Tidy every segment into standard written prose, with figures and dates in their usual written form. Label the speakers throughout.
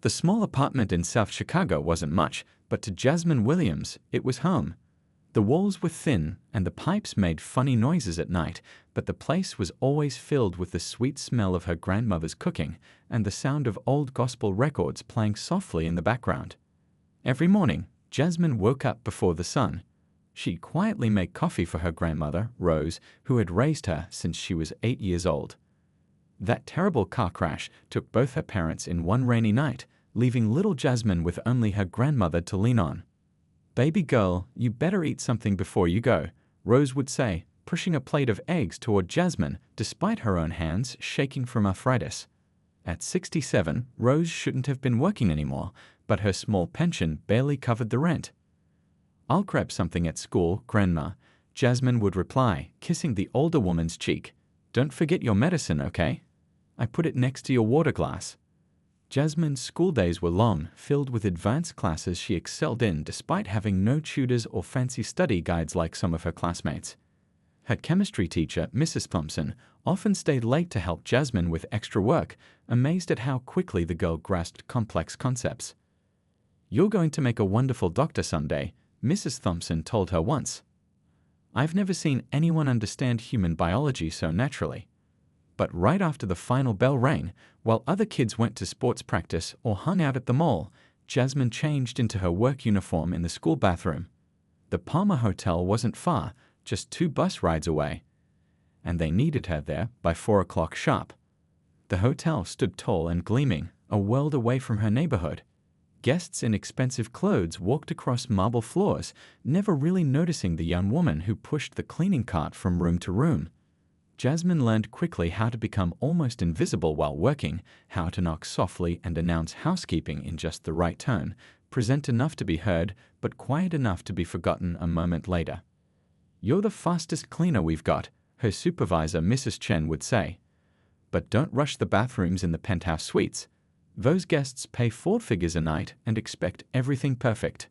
Speaker 1: The small apartment in South Chicago wasn't much, but to Jasmine Williams, it was home. The walls were thin, and the pipes made funny noises at night, but the place was always filled with the sweet smell of her grandmother's cooking and the sound of old gospel records playing softly in the background. Every morning, Jasmine woke up before the sun. She'd quietly make coffee for her grandmother, Rose, who had raised her since she was 8 years old. That terrible car crash took both her parents in one rainy night, leaving little Jasmine with only her grandmother to lean on. "Baby girl, you better eat something before you go," Rose would say, pushing a plate of eggs toward Jasmine despite her own hands shaking from arthritis. At 67, Rose shouldn't have been working anymore, but her small pension barely covered the rent. "I'll grab something at school, Grandma," Jasmine would reply, kissing the older woman's cheek. "Don't forget your medicine, okay? I put it next to your water glass." Jasmine's school days were long, filled with advanced classes she excelled in despite having no tutors or fancy study guides like some of her classmates. Her chemistry teacher, Mrs. Thompson, often stayed late to help Jasmine with extra work, amazed at how quickly the girl grasped complex concepts. "You're going to make a wonderful doctor someday," Mrs. Thompson told her once. "I've never seen anyone understand human biology so naturally." But right after the final bell rang, while other kids went to sports practice or hung out at the mall, Jasmine changed into her work uniform in the school bathroom. The Palmer Hotel wasn't far, just 2 bus rides away, and they needed her there by 4 o'clock sharp. The hotel stood tall and gleaming, a world away from her neighborhood. Guests in expensive clothes walked across marble floors, never really noticing the young woman who pushed the cleaning cart from room to room. Jasmine learned quickly how to become almost invisible while working, how to knock softly and announce housekeeping in just the right tone, present enough to be heard, but quiet enough to be forgotten a moment later. "You're the fastest cleaner we've got," her supervisor, Mrs. Chen, would say. "But don't rush the bathrooms in the penthouse suites. Those guests pay 4 figures a night and expect everything perfect."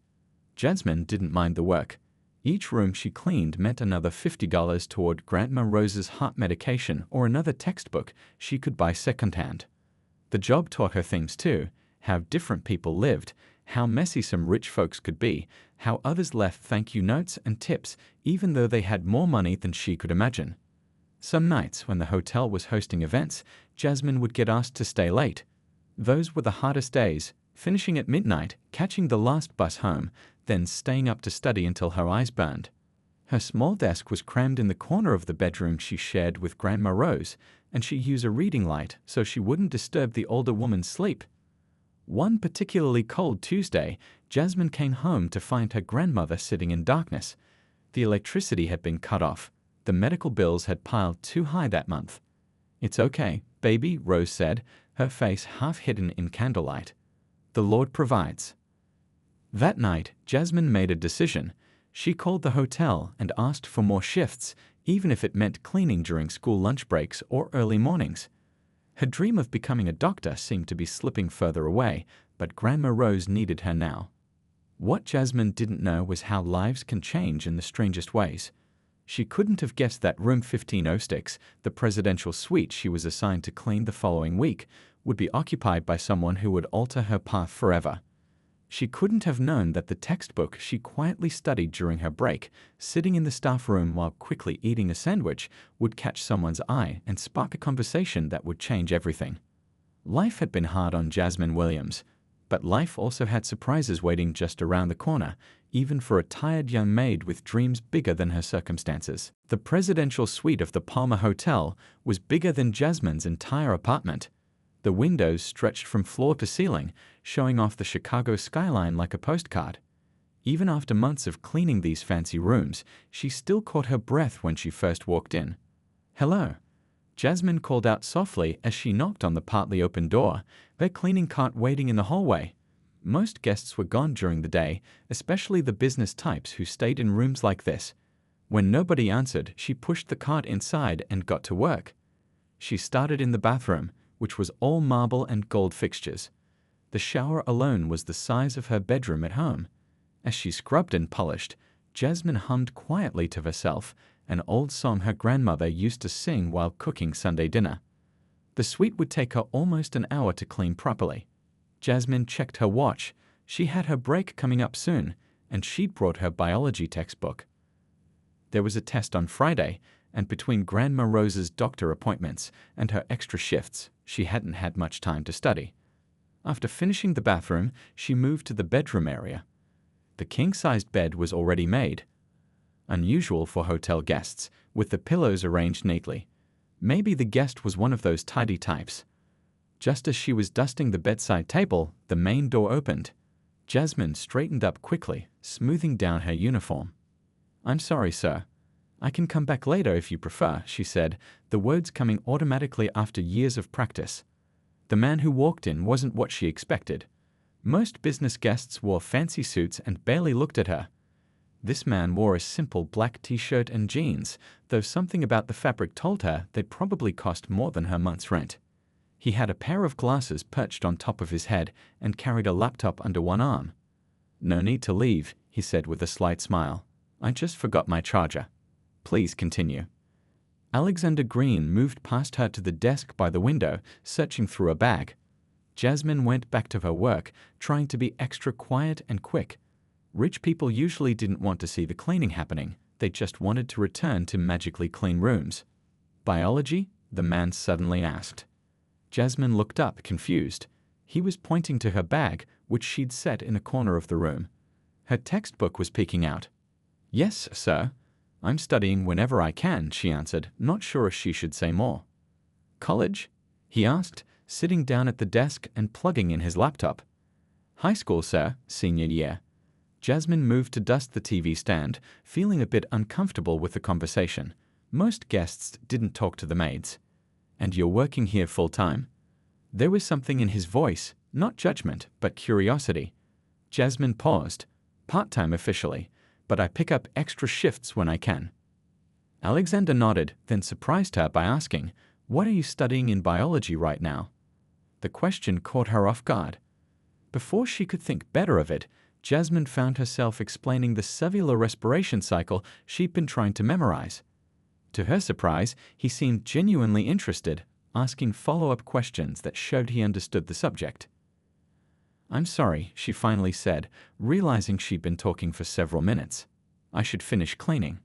Speaker 1: Jasmine didn't mind the work. Each room she cleaned meant another $50 toward Grandma Rose's heart medication or another textbook she could buy secondhand. The job taught her things too: how different people lived, how messy some rich folks could be, how others left thank you notes and tips even though they had more money than she could imagine. Some nights when the hotel was hosting events, Jasmine would get asked to stay late. Those were the hardest days, finishing at midnight, catching the last bus home, then staying up to study until her eyes burned. Her small desk was crammed in the corner of the bedroom she shared with Grandma Rose, and she used a reading light so she wouldn't disturb the older woman's sleep. One particularly cold Tuesday, Jasmine came home to find her grandmother sitting in darkness. The electricity had been cut off. The medical bills had piled too high that month. "It's okay, baby," Rose said, her face half hidden in candlelight. "The Lord provides." That night, Jasmine made a decision. She called the hotel and asked for more shifts, even if it meant cleaning during school lunch breaks or early mornings. Her dream of becoming a doctor seemed to be slipping further away, but Grandma Rose needed her now. What Jasmine didn't know was how lives can change in the strangest ways. She couldn't have guessed that room 1506, the presidential suite she was assigned to clean the following week, would be occupied by someone who would alter her path forever. She couldn't have known that the textbook she quietly studied during her break, sitting in the staff room while quickly eating a sandwich, would catch someone's eye and spark a conversation that would change everything. Life had been hard on Jasmine Williams, but life also had surprises waiting just around the corner, even for a tired young maid with dreams bigger than her circumstances. The presidential suite of the Palmer Hotel was bigger than Jasmine's entire apartment. The windows stretched from floor to ceiling, showing off the Chicago skyline like a postcard. Even after months of cleaning these fancy rooms, she still caught her breath when she first walked in. "Hello," Jasmine called out softly as she knocked on the partly open door, her cleaning cart waiting in the hallway. Most guests were gone during the day, especially the business types who stayed in rooms like this. When nobody answered, she pushed the cart inside and got to work. She started in the bathroom, which was all marble and gold fixtures. The shower alone was the size of her bedroom at home. As she scrubbed and polished, Jasmine hummed quietly to herself, an old song her grandmother used to sing while cooking Sunday dinner. The suite would take her almost an hour to clean properly. Jasmine checked her watch. She had her break coming up soon, and she'd brought her biology textbook. There was a test on Friday, and between Grandma Rose's doctor appointments and her extra shifts, she hadn't had much time to study. After finishing the bathroom, she moved to the bedroom area. The king-sized bed was already made, unusual for hotel guests, with the pillows arranged neatly. Maybe the guest was one of those tidy types. Just as she was dusting the bedside table, the main door opened. Jasmine straightened up quickly, smoothing down her uniform. "I'm sorry, sir. I can come back later if you prefer," she said, the words coming automatically after years of practice. The man who walked in wasn't what she expected. Most business guests wore fancy suits and barely looked at her. This man wore a simple black t-shirt and jeans, though something about the fabric told her they'd probably cost more than her month's rent. He had a pair of glasses perched on top of his head and carried a laptop under one arm. "No need to leave," he said with a slight smile. "I just forgot my charger. Please continue." Alexander Green moved past her to the desk by the window, searching through a bag. Jasmine went back to her work, trying to be extra quiet and quick. Rich people usually didn't want to see the cleaning happening. They just wanted to return to magically clean rooms. "Biology?" the man suddenly asked. Jasmine looked up, confused. He was pointing to her bag, which she'd set in a corner of the room. Her textbook was peeking out. "Yes, sir. I'm studying whenever I can," she answered, not sure if she should say more. "College?" he asked, sitting down at the desk and plugging in his laptop. "High school, sir, senior year." Jasmine moved to dust the TV stand, feeling a bit uncomfortable with the conversation. Most guests didn't talk to the maids. "And you're working here full-time?" There was something in his voice, not judgment, but curiosity. Jasmine paused. "Part-time officially, but I pick up extra shifts when I can." Alexander nodded, then surprised her by asking, "What are you studying in biology right now?" The question caught her off guard. Before she could think better of it, Jasmine found herself explaining the cellular respiration cycle she'd been trying to memorize. To her surprise, he seemed genuinely interested, asking follow-up questions that showed he understood the subject. "I'm sorry," she finally said, realizing she'd been talking for several minutes. "I should finish cleaning."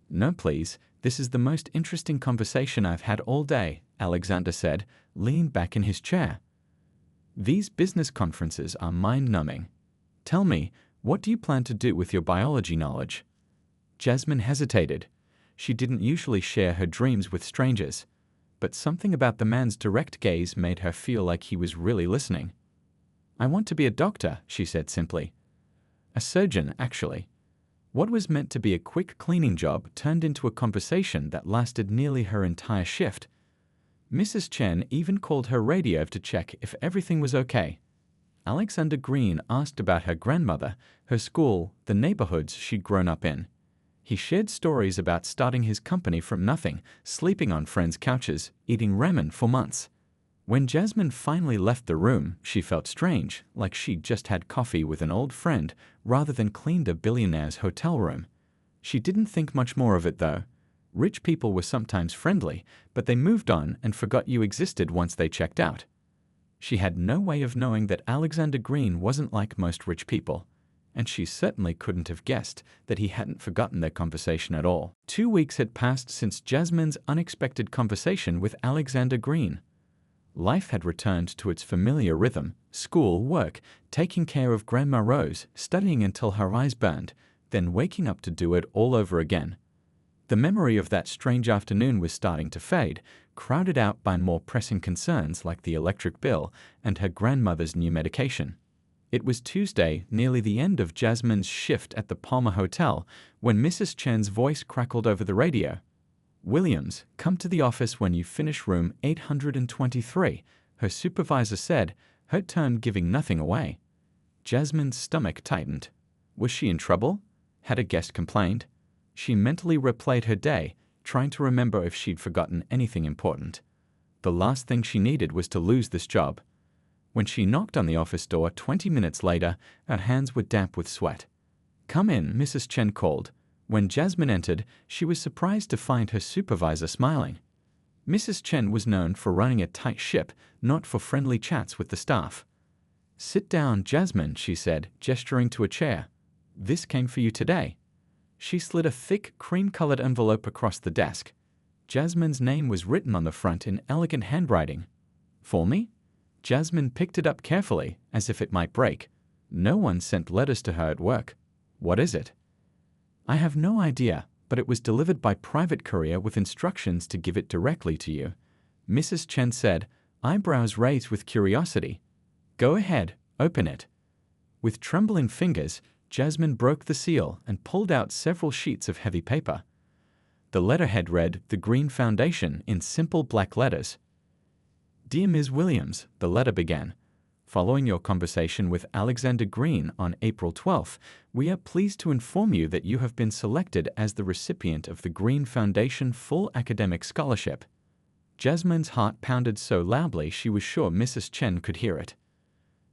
Speaker 1: "No, please. This is the most interesting conversation I've had all day," Alexander said, leaning back in his chair. "These business conferences are mind-numbing. Tell me, what do you plan to do with your biology knowledge?" Jasmine hesitated. She didn't usually share her dreams with strangers, but something about the man's direct gaze made her feel like he was really listening. "I want to be a doctor," she said simply. "A surgeon, actually." What was meant to be a quick cleaning job turned into a conversation that lasted nearly her entire shift. Mrs. Chen even called her radio to check if everything was okay. Alexander Green asked about her grandmother, her school, the neighborhoods she'd grown up in. He shared stories about starting his company from nothing, sleeping on friends' couches, eating ramen for months. When Jasmine finally left the room, she felt strange, like she'd just had coffee with an old friend rather than cleaned a billionaire's hotel room. She didn't think much more of it, though. Rich people were sometimes friendly, but they moved on and forgot you existed once they checked out. She had no way of knowing that Alexander Green wasn't like most rich people, and she certainly couldn't have guessed that he hadn't forgotten their conversation at all. 2 weeks had passed since Jasmine's unexpected conversation with Alexander Green. Life had returned to its familiar rhythm: school, work, taking care of Grandma Rose, studying until her eyes burned, then waking up to do it all over again. The memory of that strange afternoon was starting to fade, crowded out by more pressing concerns like the electric bill and her grandmother's new medication. It was Tuesday, nearly the end of Jasmine's shift at the Palmer Hotel, when Mrs. Chen's voice crackled over the radio. "Williams, come to the office when you finish room 823, her supervisor said, her tone giving nothing away. Jasmine's stomach tightened. Was she in trouble? Had a guest complained? She mentally replayed her day, trying to remember if she'd forgotten anything important. The last thing she needed was to lose this job. When she knocked on the office door 20 minutes later, her hands were damp with sweat. "Come in," Mrs. Chen called. When Jasmine entered, she was surprised to find her supervisor smiling. Mrs. Chen was known for running a tight ship, not for friendly chats with the staff. "Sit down, Jasmine," she said, gesturing to a chair. "This came for you today." She slid a thick, cream-colored envelope across the desk. Jasmine's name was written on the front in elegant handwriting. "For me?" Jasmine picked it up carefully, as if it might break. No one sent letters to her at work. "What is it?" "I have no idea, but it was delivered by private courier with instructions to give it directly to you," Mrs. Chen said, eyebrows raised with curiosity. "Go ahead, open it." With trembling fingers, Jasmine broke the seal and pulled out several sheets of heavy paper. The letterhead read "The Green Foundation" in simple black letters. "Dear Ms. Williams," the letter began. "Following your conversation with Alexander Green on April 12th, we are pleased to inform you that you have been selected as the recipient of the Green Foundation Full Academic Scholarship." Jasmine's heart pounded so loudly she was sure Mrs. Chen could hear it.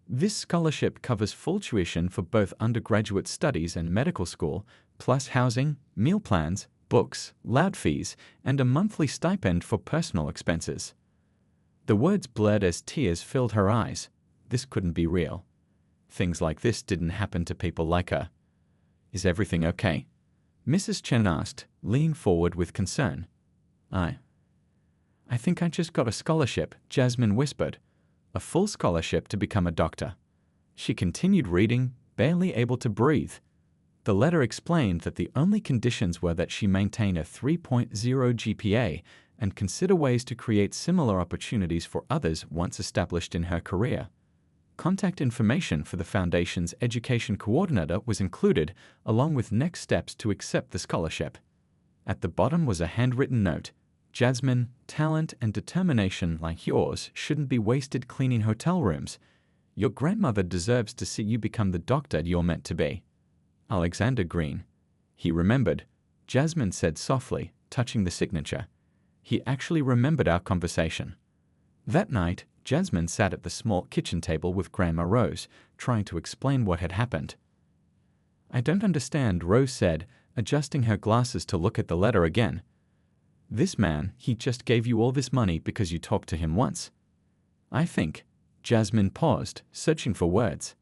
Speaker 1: This scholarship covers full tuition for both undergraduate studies and medical school, plus housing, meal plans, books, lab fees, and a monthly stipend for personal expenses. The words blurred as tears filled her eyes. This couldn't be real. Things like this didn't happen to people like her. "Is everything okay?" Mrs. Chen asked, leaning forward with concern. I think I just got a scholarship," Jasmine whispered. "A full scholarship to become a doctor." She continued reading, barely able to breathe. The letter explained that the only conditions were that she maintain a 3.0 GPA and consider ways to create similar opportunities for others once established in her career. Contact information for the Foundation's education coordinator was included, along with next steps to accept the scholarship. At the bottom was a handwritten note. "Jasmine, talent and determination like yours shouldn't be wasted cleaning hotel rooms. Your grandmother deserves to see you become the doctor you're meant to be. Alexander Green." He remembered, Jasmine said softly, touching the signature. He actually remembered our conversation. That night, Jasmine sat at the small kitchen table with Grandma Rose, trying to explain what had happened. "I don't understand," Rose said, adjusting her glasses to look at the letter again. "This man, he just gave you all this money because you talked to him once?" "I think." Jasmine paused, searching for words.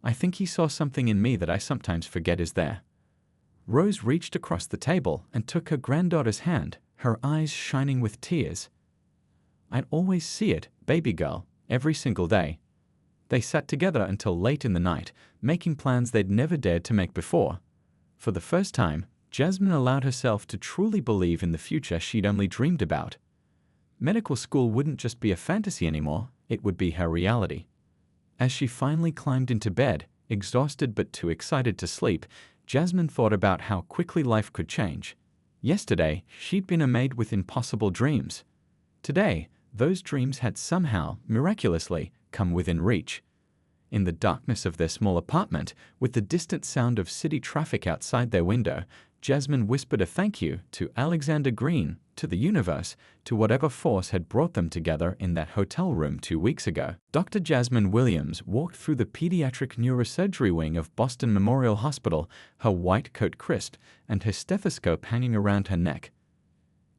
Speaker 1: "I think he saw something in me that I sometimes forget is there." Rose reached across the table and took her granddaughter's hand, her eyes shining with tears. "I'd always see it, baby girl, every single day." They sat together until late in the night, making plans they'd never dared to make before. For the first time, Jasmine allowed herself to truly believe in the future she'd only dreamed about. Medical school wouldn't just be a fantasy anymore, it would be her reality. As she finally climbed into bed, exhausted but too excited to sleep, Jasmine thought about how quickly life could change. Yesterday, she'd been a maid with impossible dreams. Today, those dreams had somehow, miraculously, come within reach. In the darkness of their small apartment, with the distant sound of city traffic outside their window, Jasmine whispered a thank you to Alexander Green, to the universe, to whatever force had brought them together in that hotel room 2 weeks ago. Dr. Jasmine Williams walked through the pediatric neurosurgery wing of Boston Memorial Hospital, her white coat crisp and her stethoscope hanging around her neck.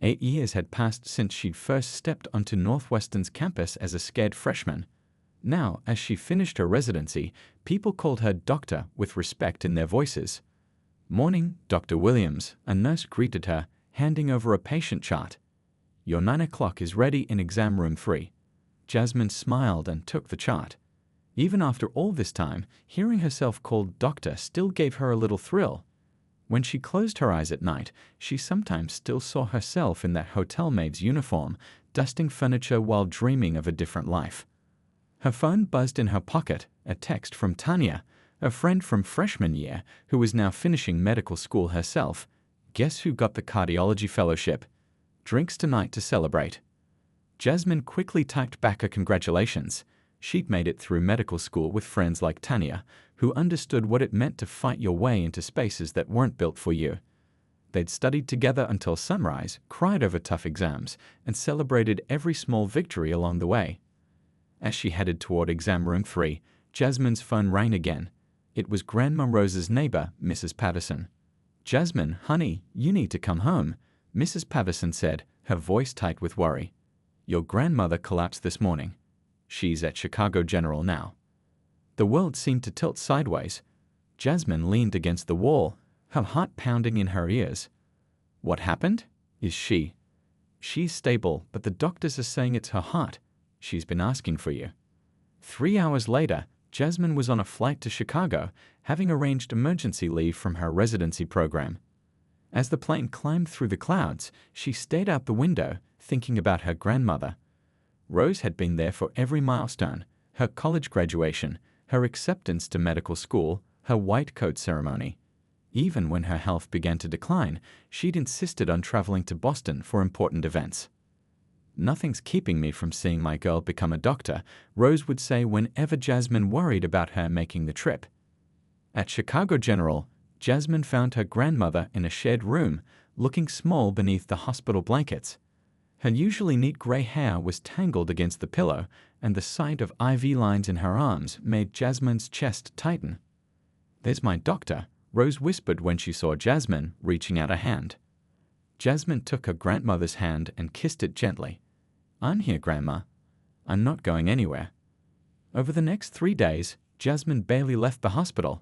Speaker 1: 8 years had passed since she'd first stepped onto Northwestern's campus as a scared freshman. Now, as she finished her residency, people called her doctor with respect in their voices. "Morning, Dr. Williams," a nurse greeted her, handing over a patient chart. "Your 9 o'clock is ready in exam room 3. Jasmine smiled and took the chart. Even after all this time, hearing herself called doctor still gave her a little thrill. When she closed her eyes at night, she sometimes still saw herself in that hotel maid's uniform, dusting furniture while dreaming of a different life. Her phone buzzed in her pocket, a text from Tanya, a friend from freshman year who was now finishing medical school herself. "Guess who got the cardiology fellowship? Drinks tonight to celebrate." Jasmine quickly typed back her congratulations. She'd made it through medical school with friends like Tanya, who understood what it meant to fight your way into spaces that weren't built for you. They'd studied together until sunrise, cried over tough exams, and celebrated every small victory along the way. As she headed toward exam room 3, Jasmine's phone rang again. It was Grandma Rose's neighbor, Mrs. Patterson. "Jasmine, honey, you need to come home," Mrs. Patterson said, her voice tight with worry. "Your grandmother collapsed this morning. She's at Chicago General now." The world seemed to tilt sideways. Jasmine leaned against the wall, her heart pounding in her ears. What happened? Is she? She's stable, but the doctors are saying it's her heart. She's been asking for you. 3 hours later, Jasmine was on a flight to Chicago, having arranged emergency leave from her residency program. As the plane climbed through the clouds, she stared out the window, thinking about her grandmother. Rose had been there for every milestone: her college graduation, her acceptance to medical school, her white coat ceremony. Even when her health began to decline, she'd insisted on traveling to Boston for important events. "Nothing's keeping me from seeing my girl become a doctor," Rose would say whenever Jasmine worried about her making the trip. At Chicago General, Jasmine found her grandmother in a shared room, looking small beneath the hospital blankets. Her usually neat gray hair was tangled against the pillow, and the sight of IV lines in her arms made Jasmine's chest tighten. "There's my doctor," Rose whispered when she saw Jasmine reaching out a hand. Jasmine took her grandmother's hand and kissed it gently. "I'm here, Grandma. I'm not going anywhere." Over the next 3 days, Jasmine barely left the hospital.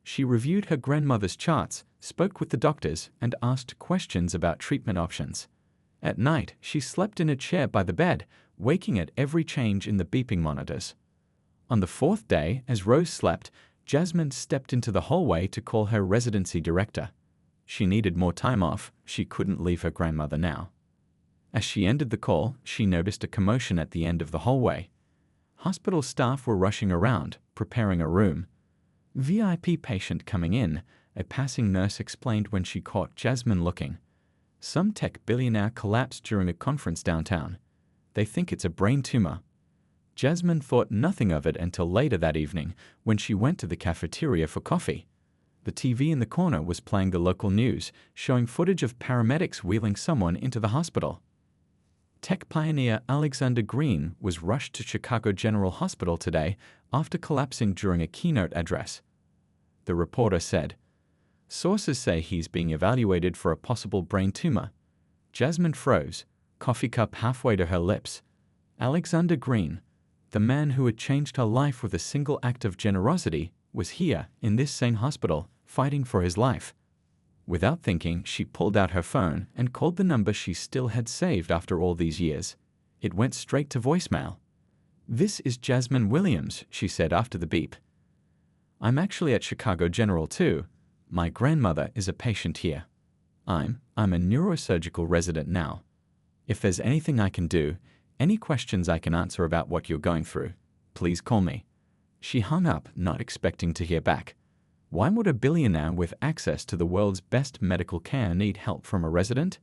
Speaker 1: She reviewed her grandmother's charts, spoke with the doctors, and asked questions about treatment options. At night, she slept in a chair by the bed, waking at every change in the beeping monitors. On the 4th day, as Rose slept, Jasmine stepped into the hallway to call her residency director. She needed more time off. She couldn't leave her grandmother now. As she ended the call, she noticed a commotion at the end of the hallway. Hospital staff were rushing around, preparing a room. "VIP patient coming in," a passing nurse explained when she caught Jasmine looking. "Some tech billionaire collapsed during a conference downtown. They think it's a brain tumor." Jasmine thought nothing of it until later that evening, when she went to the cafeteria for coffee. The TV in the corner was playing the local news, showing footage of paramedics wheeling someone into the hospital. Tech pioneer Alexander Green was rushed to Chicago General Hospital today after collapsing during a keynote address. The reporter said, "Sources say he's being evaluated for a possible brain tumor." Jasmine froze, coffee cup halfway to her lips. Alexander Green, the man who had changed her life with a single act of generosity, was here, in this same hospital, fighting for his life. Without thinking, she pulled out her phone and called the number she still had saved after all these years. It went straight to voicemail. "This is Jasmine Williams," she said after the beep. "I'm actually at Chicago General too. My grandmother is a patient here. I'm a neurosurgical resident now. If there's anything I can do, any questions I can answer about what you're going through, please call me." She hung up, not expecting to hear back. Why would a billionaire with access to the world's best medical care need help from a resident?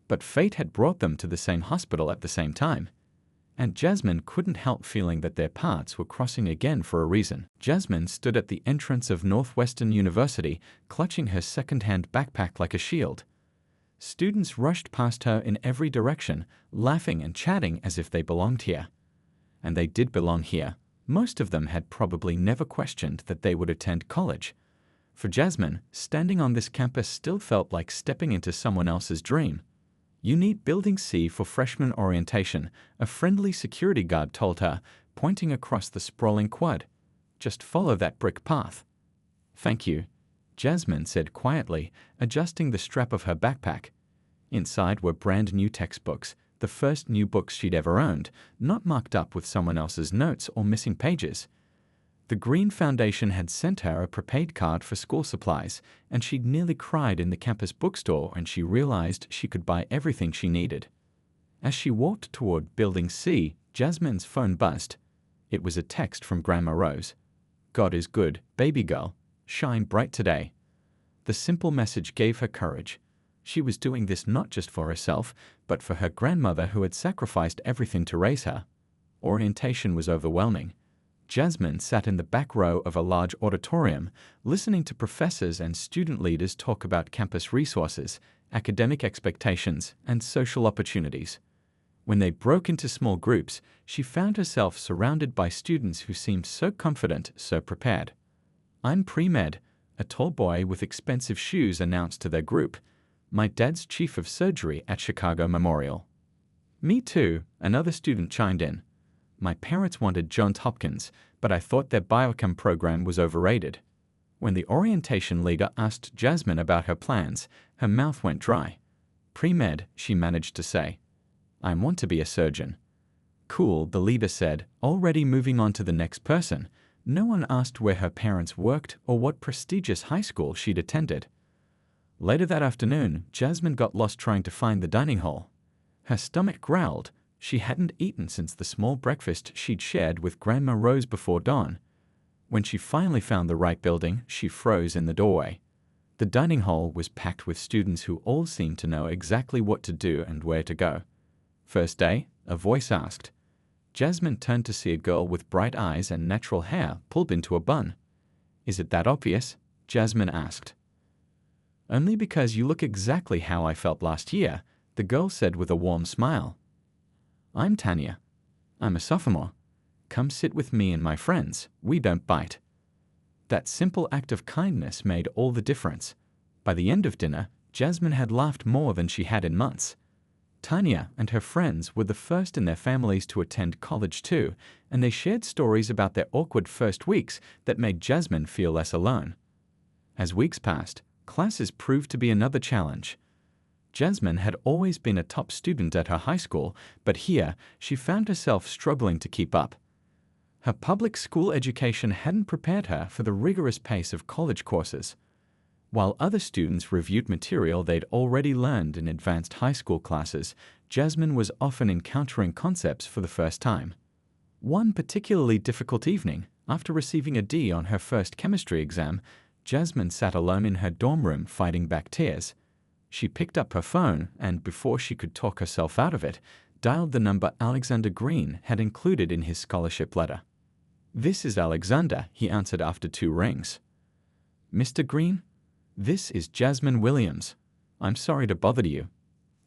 Speaker 1: But fate had brought them to the same hospital at the same time. And Jasmine couldn't help feeling that their paths were crossing again for a reason. Jasmine stood at the entrance of Northwestern University, clutching her second-hand backpack like a shield. Students rushed past her in every direction, laughing and chatting as if they belonged here. And they did belong here. Most of them had probably never questioned that they would attend college. For Jasmine, standing on this campus still felt like stepping into someone else's dream. "You need Building C for freshman orientation," a friendly security guard told her, pointing across the sprawling quad. "Just follow that brick path." "Thank you," Jasmine said quietly, adjusting the strap of her backpack. Inside were brand new textbooks, the first new books she'd ever owned, not marked up with someone else's notes or missing pages. The Green Foundation had sent her a prepaid card for school supplies, and she'd nearly cried in the campus bookstore when she realized she could buy everything she needed. As she walked toward Building C, Jasmine's phone buzzed. It was a text from Grandma Rose. "God is good, baby girl. Shine bright today." The simple message gave her courage. She was doing this not just for herself, but for her grandmother who had sacrificed everything to raise her. Orientation was overwhelming. Jasmine sat in the back row of a large auditorium, listening to professors and student leaders talk about campus resources, academic expectations, and social opportunities. When they broke into small groups, she found herself surrounded by students who seemed so confident, so prepared. "I'm pre-med," a tall boy with expensive shoes announced to their group. "My dad's chief of surgery at Chicago Memorial." "Me too," another student chimed in. My parents wanted Johns Hopkins, but I thought their biochem program was overrated. When the orientation leader asked Jasmine about her plans, her mouth went dry. Pre-med, she managed to say. I want to be a surgeon. Cool, the leader said, already moving on to the next person. No one asked where her parents worked or what prestigious high school she'd attended. Later that afternoon, Jasmine got lost trying to find the dining hall. Her stomach growled. She hadn't eaten since the small breakfast she'd shared with Grandma Rose before dawn. When she finally found the right building, she froze in the doorway. The dining hall was packed with students who all seemed to know exactly what to do and where to go. First day, a voice asked. Jasmine turned to see a girl with bright eyes and natural hair pulled into a bun. Is it that obvious? Jasmine asked. Only because you look exactly how I felt last year, the girl said with a warm smile. I'm Tanya. I'm a sophomore. Come sit with me and my friends. We don't bite. That simple act of kindness made all the difference. By the end of dinner, Jasmine had laughed more than she had in months. Tanya and her friends were the first in their families to attend college too, and they shared stories about their awkward first weeks that made Jasmine feel less alone. As weeks passed, classes proved to be another challenge. Jasmine had always been a top student at her high school, but here she found herself struggling to keep up. Her public school education hadn't prepared her for the rigorous pace of college courses. While other students reviewed material they'd already learned in advanced high school classes, Jasmine was often encountering concepts for the first time. One particularly difficult evening, after receiving a D on her first chemistry exam, Jasmine sat alone in her dorm room fighting back tears. She picked up her phone and, before she could talk herself out of it, dialed the number Alexander Green had included in his scholarship letter. This is Alexander, he answered after 2 rings. Mr. Green? This is Jasmine Williams. I'm sorry to bother you.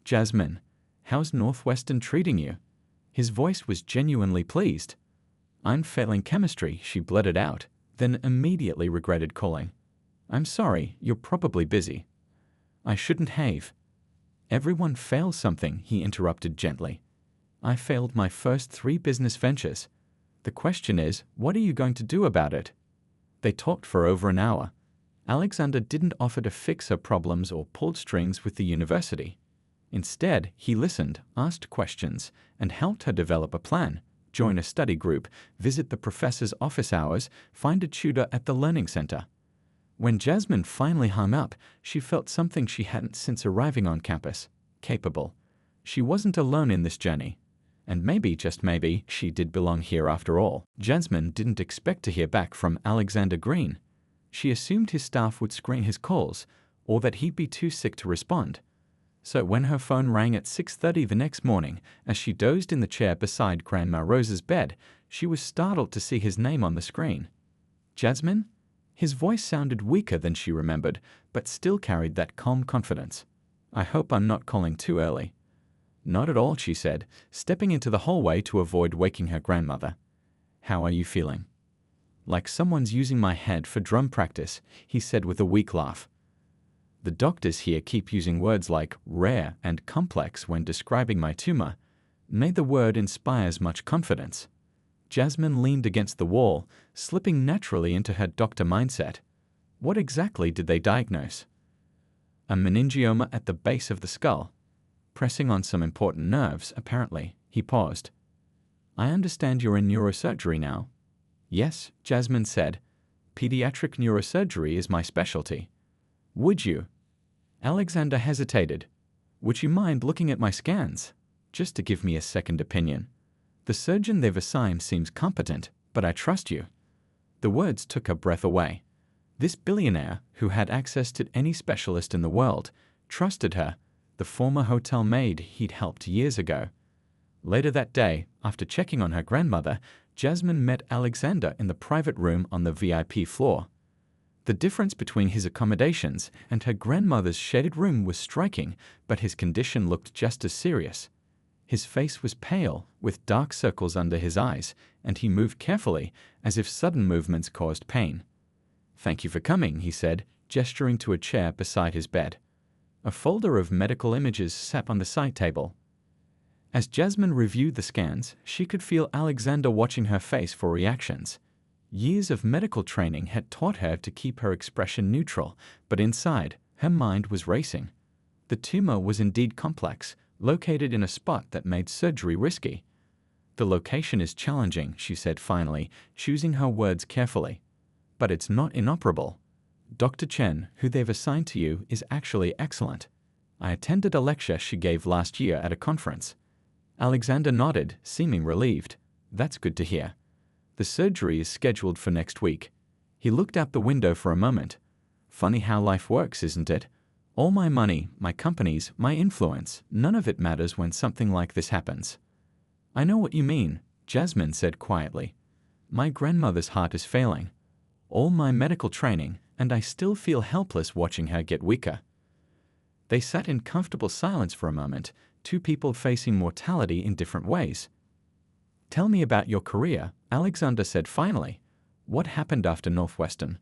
Speaker 1: Jasmine, how's Northwestern treating you? His voice was genuinely pleased. I'm failing chemistry, she blurted out, then immediately regretted calling. I'm sorry, you're probably busy. I shouldn't have. Everyone fails something, he interrupted gently. I failed my first 3 business ventures. The question is, what are you going to do about it? They talked for over an hour. Alexander didn't offer to fix her problems or pulled strings with the university. Instead, he listened, asked questions, and helped her develop a plan, join a study group, visit the professor's office hours, find a tutor at the learning center. When Jasmine finally hung up, she felt something she hadn't since arriving on campus: capable. She wasn't alone in this journey. And maybe, just maybe, she did belong here after all. Jasmine didn't expect to hear back from Alexander Green. She assumed his staff would screen his calls, or that he'd be too sick to respond. So when her phone rang at 6:30 the next morning, as she dozed in the chair beside Grandma Rose's bed, she was startled to see his name on the screen. Jasmine? His voice sounded weaker than she remembered, but still carried that calm confidence. I hope I'm not calling too early. Not at all, she said, stepping into the hallway to avoid waking her grandmother. How are you feeling? Like someone's using my head for drum practice, he said with a weak laugh. The doctors here keep using words like rare and complex when describing my tumor. Neither word inspires much confidence. Jasmine leaned against the wall, slipping naturally into her doctor mindset. What exactly did they diagnose? A meningioma at the base of the skull. Pressing on some important nerves, apparently. He paused. I understand you're in neurosurgery now. Yes, Jasmine said. Pediatric neurosurgery is my specialty. Would you? Alexander hesitated. Would you mind looking at my scans? Just to give me a second opinion. The surgeon they've assigned seems competent, but I trust you. The words took her breath away. This billionaire, who had access to any specialist in the world, trusted her, the former hotel maid he'd helped years ago. Later that day, after checking on her grandmother, Jasmine met Alexander in the private room on the VIP floor. The difference between his accommodations and her grandmother's shaded room was striking, but his condition looked just as serious. His face was pale, with dark circles under his eyes, and he moved carefully, as if sudden movements caused pain. Thank you for coming, he said, gesturing to a chair beside his bed. A folder of medical images sat on the side table. As Jasmine reviewed the scans, she could feel Alexander watching her face for reactions. Years of medical training had taught her to keep her expression neutral, but inside, her mind was racing. The tumor was indeed complex, located in a spot that made surgery risky. "The location is challenging," she said finally, choosing her words carefully. "But it's not inoperable. Dr. Chen, who they've assigned to you, is actually excellent. I attended a lecture she gave last year at a conference." Alexander nodded, seeming relieved. "That's good to hear. The surgery is scheduled for next week." He looked out the window for a moment. "Funny how life works, isn't it? All my money, my companies, my influence, none of it matters when something like this happens." "I know what you mean," Jasmine said quietly. "My grandmother's heart is failing. All my medical training, and I still feel helpless watching her get weaker." They sat in comfortable silence for a moment, two people facing mortality in different ways. "Tell me about your career," Alexander said finally. "What happened after Northwestern?"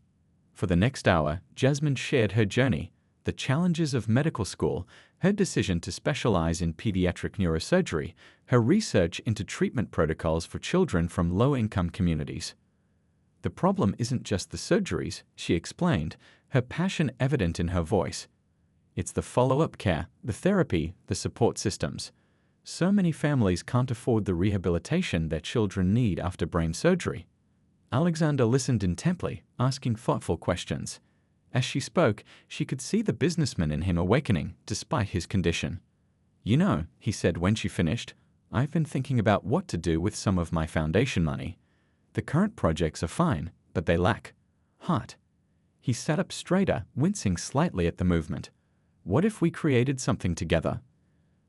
Speaker 1: For the next hour, Jasmine shared her journey, the challenges of medical school, her decision to specialize in pediatric neurosurgery, her research into treatment protocols for children from low-income communities. "The problem isn't just the surgeries," she explained, her passion evident in her voice. "It's the follow-up care, the therapy, the support systems. So many families can't afford the rehabilitation their children need after brain surgery." Alexander listened intently, asking thoughtful questions. As she spoke, she could see the businessman in him awakening, despite his condition. "You know," he said when she finished, "I've been thinking about what to do with some of my foundation money. The current projects are fine, but they lack heart." He sat up straighter, wincing slightly at the movement. "What if we created something together?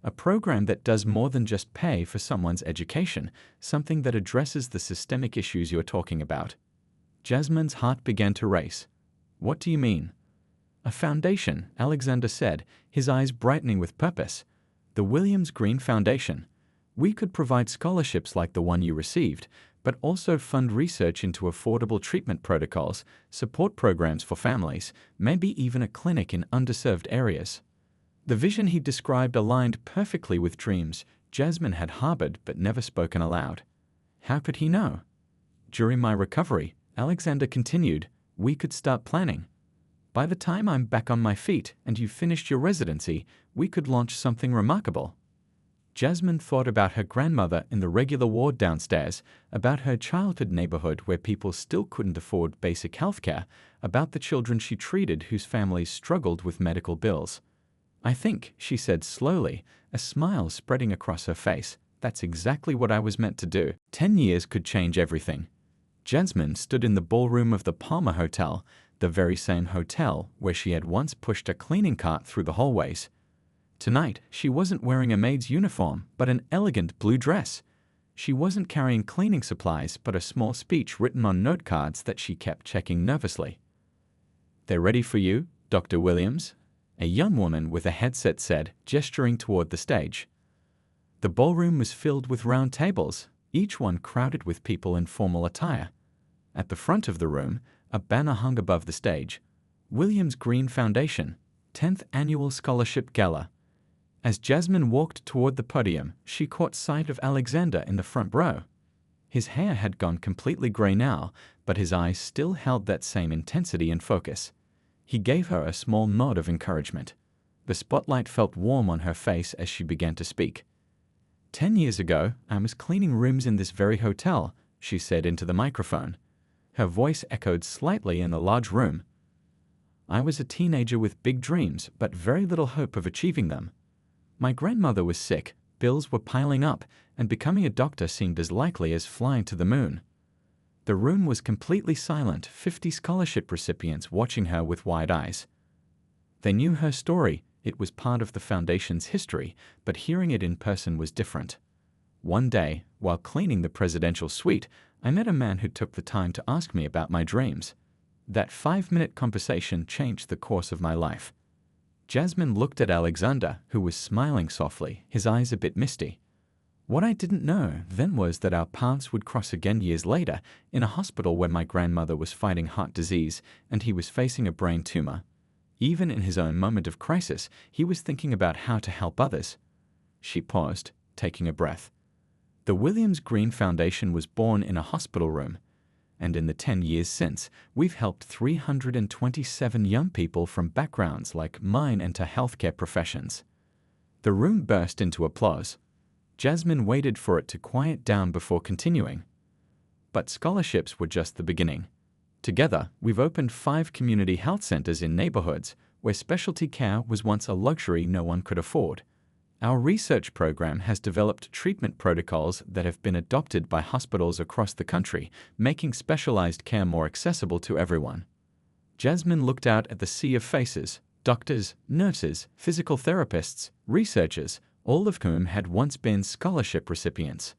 Speaker 1: A program that does more than just pay for someone's education, something that addresses the systemic issues you're talking about." Jasmine's heart began to race. "What do you mean?" "A foundation," Alexander said, his eyes brightening with purpose. "The Williams Green Foundation. We could provide scholarships like the one you received, but also fund research into affordable treatment protocols, support programs for families, maybe even a clinic in underserved areas." The vision he described aligned perfectly with dreams Jasmine had harbored but never spoken aloud. How could he know? "During my recovery," Alexander continued, "we could start planning. By the time I'm back on my feet and you've finished your residency, we could launch something remarkable." Jasmine thought about her grandmother in the regular ward downstairs, about her childhood neighborhood where people still couldn't afford basic healthcare, about the children she treated whose families struggled with medical bills. "I think," she said slowly, a smile spreading across her face, "that's exactly what I was meant to do. 10 years could change everything." Jasmine stood in the ballroom of the Palmer Hotel, the very same hotel where she had once pushed a cleaning cart through the hallways. Tonight, she wasn't wearing a maid's uniform, but an elegant blue dress. She wasn't carrying cleaning supplies, but a small speech written on note cards that she kept checking nervously. "They're ready for you, Dr. Williams," a young woman with a headset said, gesturing toward the stage. The ballroom was filled with round tables, each one crowded with people in formal attire. At the front of the room, a banner hung above the stage. "Williams Green Foundation, 10th Annual Scholarship Gala." As Jasmine walked toward the podium, she caught sight of Alexander in the front row. His hair had gone completely gray now, but his eyes still held that same intensity and focus. He gave her a small nod of encouragement. The spotlight felt warm on her face as she began to speak. 10 years ago, I was cleaning rooms in this very hotel," she said into the microphone. Her voice echoed slightly in the large room. "I was a teenager with big dreams, but very little hope of achieving them. My grandmother was sick, bills were piling up, and becoming a doctor seemed as likely as flying to the moon." The room was completely silent, 50 scholarship recipients watching her with wide eyes. They knew her story, it was part of the foundation's history, but hearing it in person was different. "One day, while cleaning the presidential suite, I met a man who took the time to ask me about my dreams. That 5-minute conversation changed the course of my life." Jasmine looked at Alexander, who was smiling softly, his eyes a bit misty. "What I didn't know then was that our paths would cross again years later in a hospital where my grandmother was fighting heart disease and he was facing a brain tumor. Even in his own moment of crisis, he was thinking about how to help others." She paused, taking a breath. The Williams Green Foundation was born in a hospital room, and in the 10 years since, we've helped 327 young people from backgrounds like mine enter healthcare professions. The room burst into applause. Jasmine waited for it to quiet down before continuing. But scholarships were just the beginning. Together, we've opened 5 community health centers in neighborhoods where specialty care was once a luxury no one could afford. Our research program has developed treatment protocols that have been adopted by hospitals across the country, making specialized care more accessible to everyone. Jasmine looked out at the sea of faces: doctors, nurses, physical therapists, researchers, all of whom had once been scholarship recipients.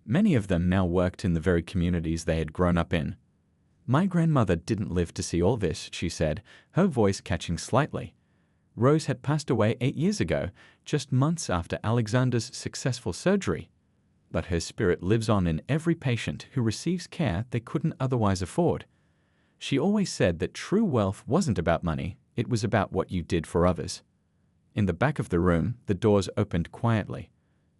Speaker 1: Many of them now worked in the very communities they had grown up in. "My grandmother didn't live to see all this," she said, her voice catching slightly. Rose had passed away 8 years ago, just months after Alexander's successful surgery. But her spirit lives on in every patient who receives care they couldn't otherwise afford. She always said that true wealth wasn't about money, it was about what you did for others. In the back of the room, the doors opened quietly.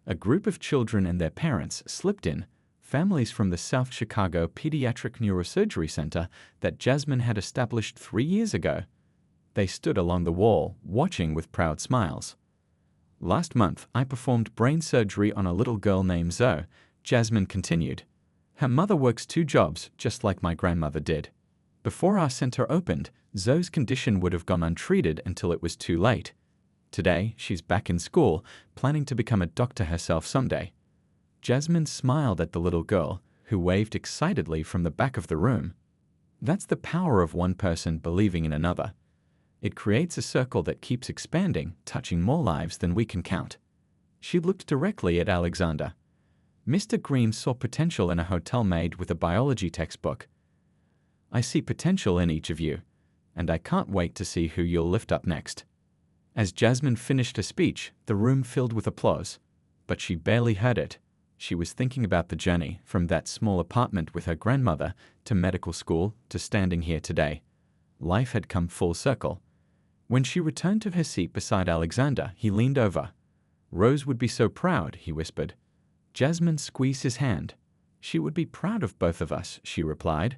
Speaker 1: A group of children and their parents slipped in, families from the South Chicago Pediatric Neurosurgery Center that Jasmine had established 3 years ago. They stood along the wall, watching with proud smiles. "Last month, I performed brain surgery on a little girl named Zoe," Jasmine continued. "Her mother works 2 jobs, just like my grandmother did. Before our center opened, Zoe's condition would have gone untreated until it was too late. Today, she's back in school, planning to become a doctor herself someday." Jasmine smiled at the little girl, who waved excitedly from the back of the room. That's the power of one person believing in another. It creates a circle that keeps expanding, touching more lives than we can count. She looked directly at Alexander. Mr. Green saw potential in a hotel maid with a biology textbook. "I see potential in each of you, and I can't wait to see who you'll lift up next." As Jasmine finished her speech, the room filled with applause, but she barely heard it. She was thinking about the journey from that small apartment with her grandmother to medical school to standing here today. Life had come full circle. When she returned to her seat beside Alexander, he leaned over. "Rose would be so proud," he whispered. Jasmine squeezed his hand. "She would be proud of both of us," she replied.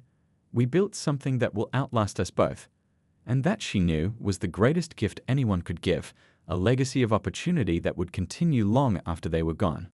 Speaker 1: "We built something that will outlast us both." And that, she knew, was the greatest gift anyone could give, a legacy of opportunity that would continue long after they were gone.